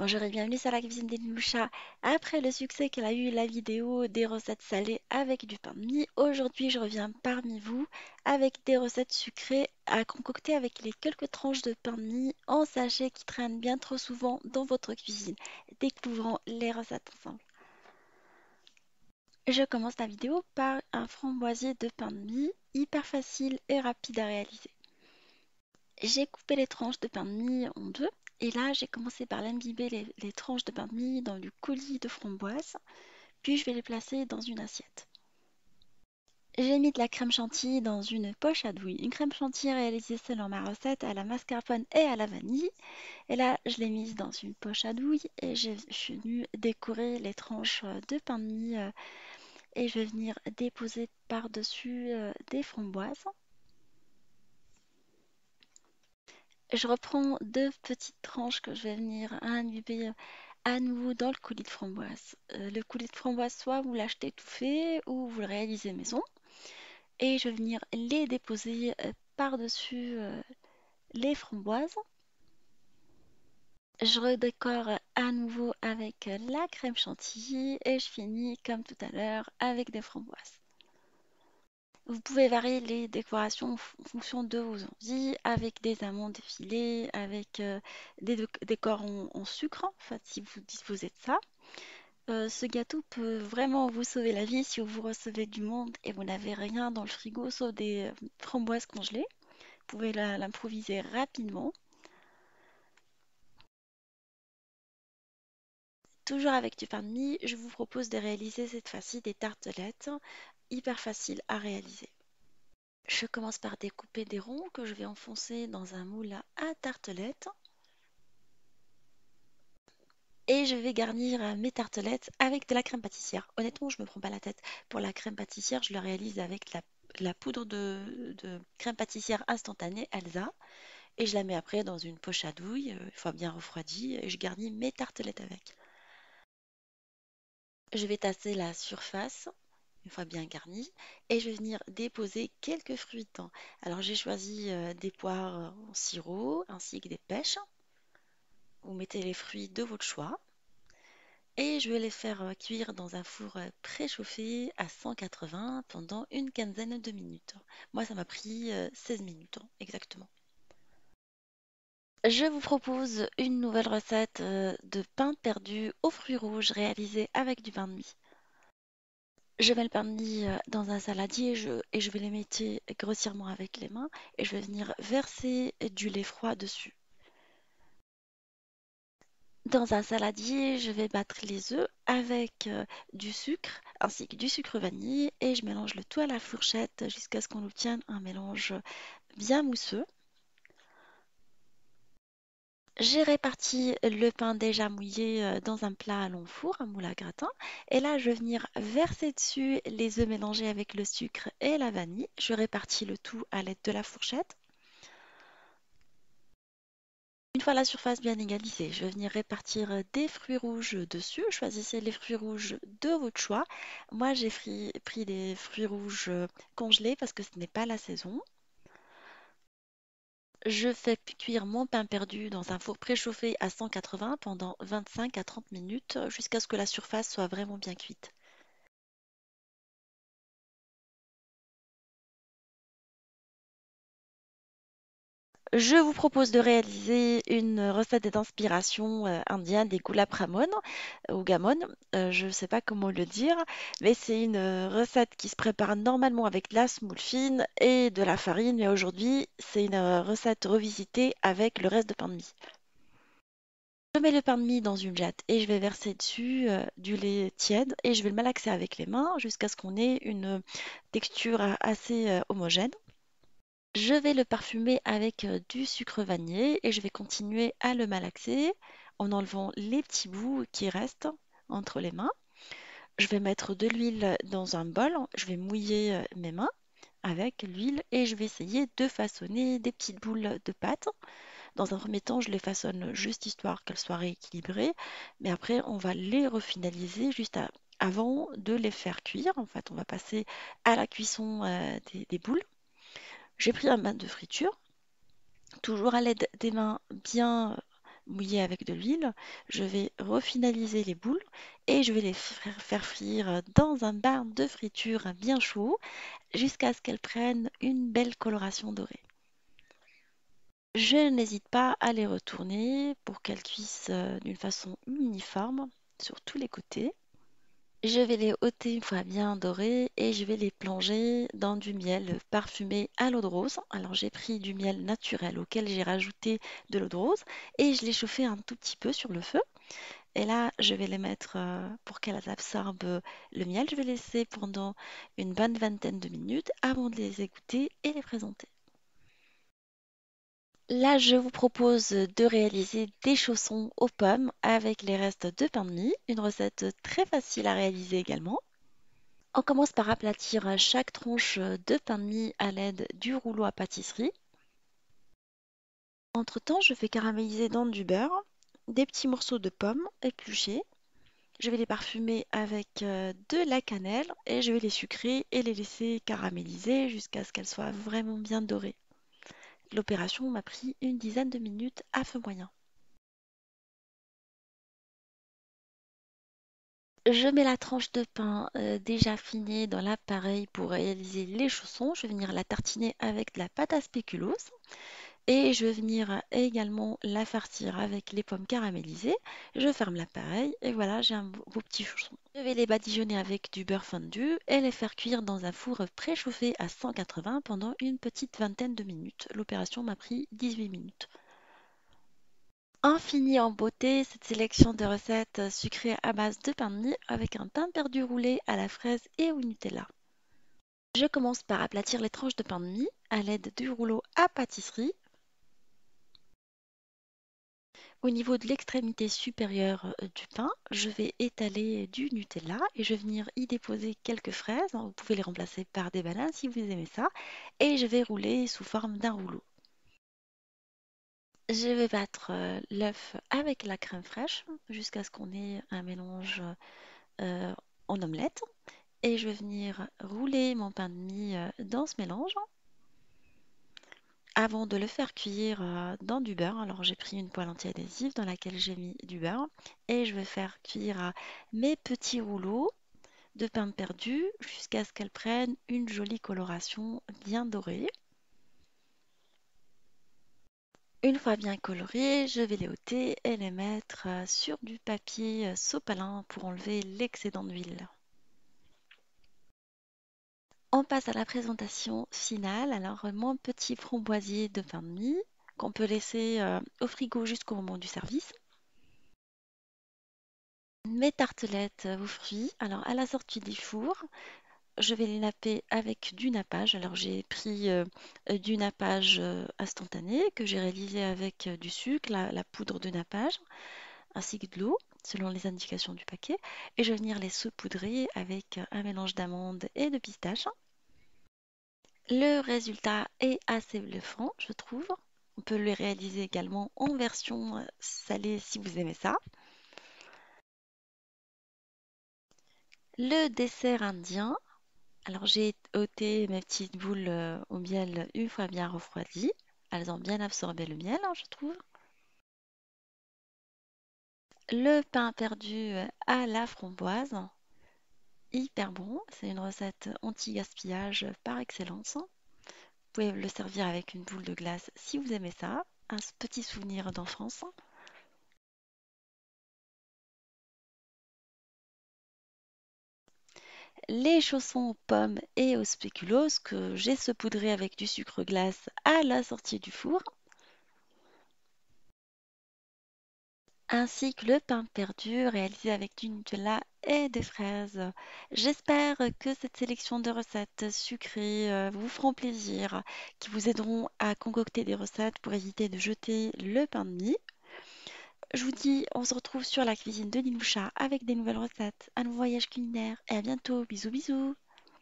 Bonjour et bienvenue sur la cuisine d'Elimoucha. Après le succès qu'elle a eu la vidéo des recettes salées avec du pain de mie, aujourd'hui je reviens parmi vous avec des recettes sucrées à concocter avec les quelques tranches de pain de mie en sachet qui traînent bien trop souvent dans votre cuisine. Découvrons les recettes ensemble. Je commence la vidéo par un framboisier de pain de mie, hyper facile et rapide à réaliser. J'ai coupé les tranches de pain de mie en deux. Et là, j'ai commencé par l'imbiber les tranches de pain de mie dans du coulis de framboise. Puis je vais les placer dans une assiette. J'ai mis de la crème chantilly dans une poche à douille. Une crème chantilly réalisée selon ma recette à la mascarpone et à la vanille. Et là, je l'ai mise dans une poche à douille et je suis venue décorer les tranches de pain de mie et je vais venir déposer par-dessus des framboises. Je reprends deux petites tranches que je vais venir imbiber à nouveau dans le coulis de framboise. Le coulis de framboise, soit vous l'achetez tout fait ou vous le réalisez maison. Et je vais venir les déposer par-dessus les framboises. Je redécore à nouveau avec la crème chantilly et je finis comme tout à l'heure avec des framboises. Vous pouvez varier les décorations en fonction de vos envies, avec des amandes effilées, avec des décors en sucre, en fait, si vous disposez de ça. Ce gâteau peut vraiment vous sauver la vie si vous recevez du monde et vous n'avez rien dans le frigo sauf des framboises congelées. Vous pouvez l'improviser rapidement. Toujours avec du pain de mie, je vous propose de réaliser cette fois-ci des tartelettes hyper faciles à réaliser. Je commence par découper des ronds que je vais enfoncer dans un moule à tartelettes. Et je vais garnir mes tartelettes avec de la crème pâtissière. Honnêtement, je ne me prends pas la tête. Pour la crème pâtissière, je le réalise avec la poudre de crème pâtissière instantanée Elsa. Et je la mets après dans une poche à douille, une fois bien refroidie, et je garnis mes tartelettes avec. Je vais tasser la surface, une fois bien garnie, et je vais venir déposer quelques fruits dedans. Alors j'ai choisi des poires en sirop ainsi que des pêches. Vous mettez les fruits de votre choix. Et je vais les faire cuire dans un four préchauffé à 180 pendant une quinzaine de minutes. Moi, ça m'a pris 16 minutes, exactement. Je vous propose une nouvelle recette de pain perdu aux fruits rouges réalisée avec du pain de mie. Je mets le pain de mie dans un saladier et je vais les mettre grossièrement avec les mains et je vais venir verser du lait froid dessus. Dans un saladier, je vais battre les œufs avec du sucre ainsi que du sucre vanille et je mélange le tout à la fourchette jusqu'à ce qu'on obtienne un mélange bien mousseux. J'ai réparti le pain déjà mouillé dans un plat à long four, un moule à gratin. Et là, je vais venir verser dessus les œufs mélangés avec le sucre et la vanille. Je répartis le tout à l'aide de la fourchette. Une fois la surface bien égalisée, je vais venir répartir des fruits rouges dessus. Choisissez les fruits rouges de votre choix. Moi, j'ai pris des fruits rouges congelés parce que ce n'est pas la saison. Je fais cuire mon pain perdu dans un four préchauffé à 180 pendant 25 à 30 minutes jusqu'à ce que la surface soit vraiment bien cuite. Je vous propose de réaliser une recette d'inspiration indienne des gulab ramon ou gamon. Je ne sais pas comment le dire, mais c'est une recette qui se prépare normalement avec de la semoule fine et de la farine, mais aujourd'hui, c'est une recette revisitée avec le reste de pain de mie. Je mets le pain de mie dans une jatte et je vais verser dessus du lait tiède et je vais le malaxer avec les mains jusqu'à ce qu'on ait une texture assez homogène. Je vais le parfumer avec du sucre vanillé et je vais continuer à le malaxer en enlevant les petits bouts qui restent entre les mains. Je vais mettre de l'huile dans un bol, je vais mouiller mes mains avec l'huile et je vais essayer de façonner des petites boules de pâte. Dans un premier temps, je les façonne juste histoire qu'elles soient rééquilibrées, mais après, on va les refinaliser avant de les faire cuire. En fait, on va passer à la cuisson des boules. J'ai pris un bain de friture, toujours à l'aide des mains bien mouillé avec de l'huile. Je vais refinaliser les boules et je vais les faire frire dans un bain de friture bien chaud jusqu'à ce qu'elles prennent une belle coloration dorée. Je n'hésite pas à les retourner pour qu'elles cuisent d'une façon uniforme sur tous les côtés. Je vais les ôter une fois bien dorés et je vais les plonger dans du miel parfumé à l'eau de rose. Alors j'ai pris du miel naturel auquel j'ai rajouté de l'eau de rose et je l'ai chauffé un tout petit peu sur le feu. Et là, je vais les mettre pour qu'elles absorbent le miel. Je vais laisser pendant une bonne vingtaine de minutes avant de les égoutter et les présenter. Là, je vous propose de réaliser des chaussons aux pommes avec les restes de pain de mie, une recette très facile à réaliser également. On commence par aplatir chaque tranche de pain de mie à l'aide du rouleau à pâtisserie. Entre-temps, je fais caraméliser dans du beurre des petits morceaux de pommes épluchés. Je vais les parfumer avec de la cannelle et je vais les sucrer et les laisser caraméliser jusqu'à ce qu'elles soient vraiment bien dorées. L'opération m'a pris une dizaine de minutes à feu moyen. Je mets la tranche de pain déjà affinée dans l'appareil pour réaliser les chaussons. Je vais venir la tartiner avec de la pâte à spéculoos et je vais venir également la farcir avec les pommes caramélisées. Je ferme l'appareil et voilà, j'ai beau petit chausson. Je vais les badigeonner avec du beurre fondu et les faire cuire dans un four préchauffé à 180 pendant une petite vingtaine de minutes. L'opération m'a pris 18 minutes. On finit en beauté cette sélection de recettes sucrées à base de pain de mie avec un pain perdu roulé à la fraise et au Nutella. Je commence par aplatir les tranches de pain de mie à l'aide du rouleau à pâtisserie. Au niveau de l'extrémité supérieure du pain, je vais étaler du Nutella et je vais venir y déposer quelques fraises. Vous pouvez les remplacer par des bananes si vous aimez ça. Et je vais rouler sous forme d'un rouleau. Je vais battre l'œuf avec la crème fraîche jusqu'à ce qu'on ait un mélange euh, en omelette. Et je vais venir rouler mon pain de mie dans ce mélange avant de le faire cuire dans du beurre. Alors j'ai pris une poêle anti-adhésive dans laquelle j'ai mis du beurre et je vais faire cuire mes petits rouleaux de pain perdu jusqu'à ce qu'elles prennent une jolie coloration bien dorée. Une fois bien colorés, je vais les ôter et les mettre sur du papier sopalin pour enlever l'excédent d'huile. On passe à la présentation finale. Alors, mon petit framboisier de pain de mie qu'on peut laisser au frigo jusqu'au moment du service. Mes tartelettes aux fruits. Alors, à la sortie du four, je vais les napper avec du nappage. Alors, j'ai pris du nappage instantané que j'ai réalisé avec du sucre, la poudre de nappage, ainsi que de l'eau, selon les indications du paquet. Et je vais venir les saupoudrer avec un mélange d'amandes et de pistaches. Le résultat est assez bluffant, je trouve. On peut le réaliser également en version salée si vous aimez ça. Le dessert indien. Alors j'ai ôté mes petites boules au miel une fois bien refroidies. Elles ont bien absorbé le miel, je trouve. Le pain perdu à la framboise. Hyper bon. C'est une recette anti-gaspillage par excellence. Vous pouvez le servir avec une boule de glace si vous aimez ça. Un petit souvenir d'enfance. Les chaussons aux pommes et aux spéculoos que j'ai saupoudrés avec du sucre glace à la sortie du four, ainsi que le pain perdu réalisé avec du Nutella et des fraises. J'espère que cette sélection de recettes sucrées vous feront plaisir, qui vous aideront à concocter des recettes pour éviter de jeter le pain de mie. Je vous dis, on se retrouve sur la cuisine de Nimoucha avec des nouvelles recettes, un nouveau voyage culinaire et à bientôt. Bisous bisous.